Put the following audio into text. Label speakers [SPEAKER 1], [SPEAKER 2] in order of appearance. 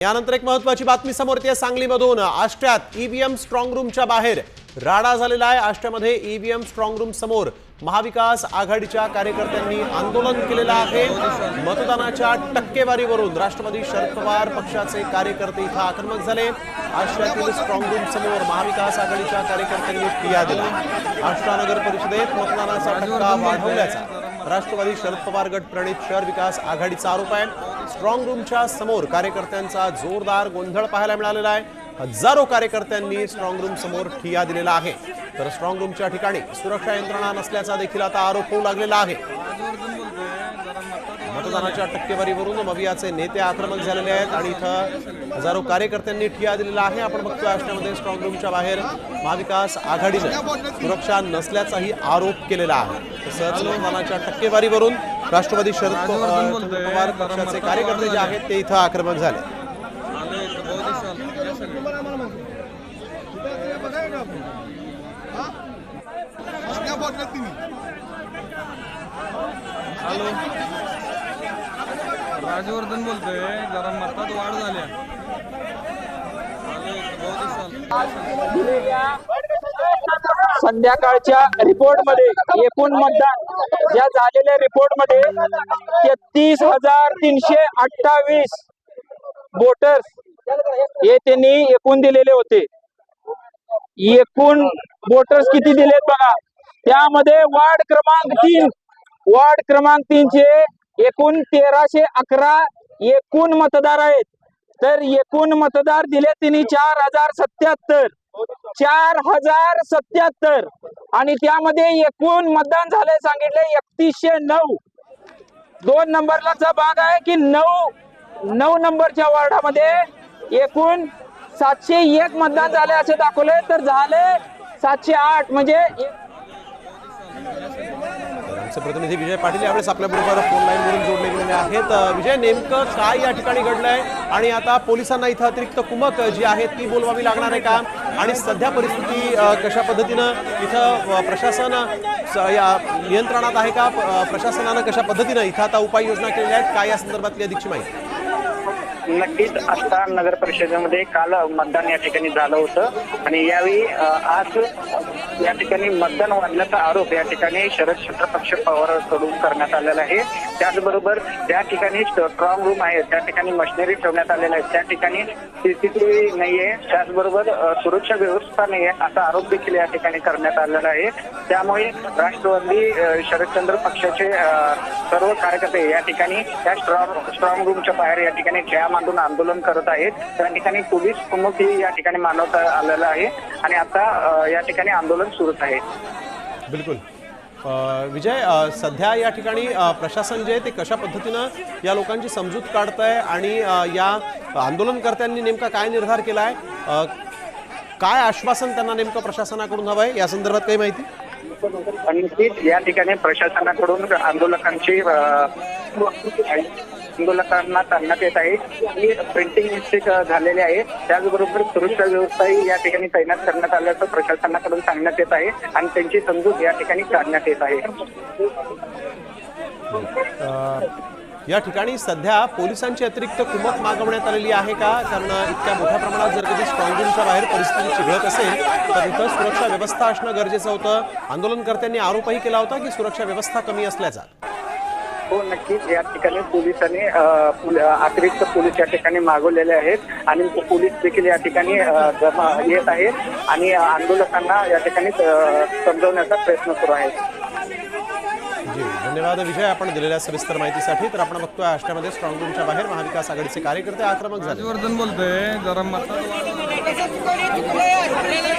[SPEAKER 1] यानंतर एक महत्त्वाची बातमी समोर येते सांगलीमधून। आष्ट्यात ईव्हीएम स्ट्रॉंग रूमच्या बाहेर राडा झालेला आहे। आष्ट्यामध्ये ईव्हीएम स्ट्रॉंग रूम समोर महाविकास आघाडीच्या कार्यकर्त्यांनी आंदोलन केलेलं आहे। मतदानाच्या टक्केवारीवरून राष्ट्रवादी शरद पवार पक्षाचे कार्यकर्ते इथं आक्रमक झाले। आष्ट्यातील स्ट्रॉंग रूम समोर महाविकास आघाडीच्या कार्यकर्त्यांनी ठिय्या दिला। आष्ट्रा नगर परिषदेत मतदानाचा टक्का वाढवल्याचा राष्ट्रवादी शरद पवार गट प्रणित शहर विकास आघाडीचा आरोप आहे। स्ट्रॉंग रूमच्या समोर कार्यकर्त्यांचा जोरदार गोंधळ पाहायला मिळालेला आहे। हजारो कार्यकर्त्यांनी स्ट्रॉंग रूम समोर ठिय्या दिलेला आहे। तर स्ट्रॉंग रूमच्या ठिकाणी सुरक्षा यंत्रणा नसल्याचा देखील आता आरोप होऊ लागलेला आहे। मतदानाच्या टक्केवारीवरून मवियाचे नेते आक्रमक झालेले आहेत आणि इथं हजारो कार्यकर्त्यांनी ठिय्या दिलेला आहे। आपण बघतोय आष्ट्यामध्ये स्ट्रॉंग रूमच्या बाहेर महाविकास आघाडीने सुरक्षा नसल्याचाही आरोप केलेला आहे। तसंच मतदानाच्या टक्केवारीवरून राष्ट्रवादी शरद पवार पक्षाचे कार्यकर्ते जे आहेत ते इथं आक्रमक झाले।
[SPEAKER 2] हॅलो, राजवर्धन बोलतोय। जरा मतात वाढ झाल्या।
[SPEAKER 3] संध्याकाळच्या रिपोर्ट मध्ये एकूण मतदान ज्या झालेल्या रिपोर्ट मध्ये 33,328 वोटर्स हे त्यांनी एकूण दिलेले होते। एकूण वोटर्स किती दिलेत बघा। त्यामध्ये वार्ड क्रमांक 3 चे एकूण 1311 एकूण मतदार आहेत। तर एकूण मतदार दिले त्यांनी 4077 आणि त्यामध्ये एकूण मतदान झाले सांगितले 3109। 2 नंबरचा भाग आहे की 9 नंबरच्या वार्डामध्ये एकूण 701 मतदान झाले असे दाखवले। तर झाले 708 म्हणजे
[SPEAKER 1] आमचे प्रतिनिधी विजय पाटील यावेळेस आपल्या बरोबर फोन लाईन वरून जोडले गेलेले आहेत। विजय, नेमकं काय या ठिकाणी घडलंय आणि आता पोलिसांना इथं अतिरिक्त कुमक जी आहे ती बोलवावी लागणार आहे का? आणि सध्या परिस्थिती कशा पद्धतीनं इथं प्रशासन या नियंत्रणात आहे का? प्रशासनानं कशा पद्धतीनं इथं आता उपाययोजना केलेल्या आहेत काय या संदर्भातली अधिकची माहिती?
[SPEAKER 4] नक्कीच आष्ट्रा नगर परिषदेमध्ये काल मतदान या ठिकाणी झालं होतं आणि यावेळी आज या ठिकाणी मतदान वाढल्याचा आरोप या ठिकाणी शरद पक्ष पवारांकडून करण्यात आलेला आहे। त्याचबरोबर त्या ठिकाणी स्ट्रॉंग रूम आहे त्या ठिकाणी मशिनरी ठेवण्यात आलेल्या आहेत। त्या ठिकाणी सीसीटीव्ही नाहीये, त्याचबरोबर सुरक्षा व्यवस्था नाहीये असा आरोप देखील या ठिकाणी करण्यात आलेला आहे। त्यामुळे राष्ट्रवादी शरदचंद्र पक्षाचे सर्व कार्यकर्ते या ठिकाणी त्या स्ट्रॉंग रूमच्या बाहेर या ठिकाणी ठिय्या मांडून आंदोलन करत आहेत। त्या ठिकाणी पोलीस कुमक या ठिकाणी मानवता आलेला आहे आणि आता या ठिकाणी आंदोलन सुरूच आहे।
[SPEAKER 1] बिलकुल विजय, सध्या या ठिकाणी प्रशासन जे आहे ते कशा पद्धतीनं या लोकांची समजूत काढतंय आणि या आंदोलनकर्त्यांनी नेमका काय निर्धार केला आहे? काय आश्वासन त्यांना नेमकं प्रशासनाकडून हवं आहे या संदर्भात काही माहिती?
[SPEAKER 4] नक्कीच या ठिकाणी प्रशासनाकडून आंदोलकांना ताणण्यात येत आहे की प्रिंटिंग मिस्टेक झालेली आहे। त्याचबरोबर सुरक्षा व्यवस्थाही या ठिकाणी तैनात करण्यात आल्याचं प्रशासनाकडून सांगण्यात येत आहे आणि त्यांची समजूत या ठिकाणी काढण्यात येत आहे।
[SPEAKER 1] या ठिकाणी सध्या पोलिसांची अतिरिक्त कुमक मागवण्यात आलेली आहे का? कारण इतक्या मोठ्या प्रमाणात जर कधी स्ट्रॉंग रूमच्या बाहेर परिस्थिती चिघळत असेल तर इथं सुरक्षा व्यवस्था असणं गरजेचं होतं। आंदोलनकर्त्यांनी आरोपही केला होता की सुरक्षा व्यवस्था कमी असल्याचा।
[SPEAKER 4] हो, नक्कीच या ठिकाणी पोलिसांनी अतिरिक्त पोलीस या ठिकाणी मागवलेले आहेत आणि पोलीस देखील या ठिकाणी जमा येत आहेत आणि आंदोलकांना या ठिकाणी समजवण्याचा प्रयत्न सुरू आहे।
[SPEAKER 1] जी, धन्यवाद विजय आपण दिलेल्या सविस्तर माहितीसाठी। तर आपण बघतोय आष्ट्यामध्ये स्ट्रॉंग रूमच्या बाहेर महाविकास आघाडीचे कार्यकर्ते आक्रमक झाले।
[SPEAKER 2] राजवर्धन बोलतोय। जरा मतात वाढ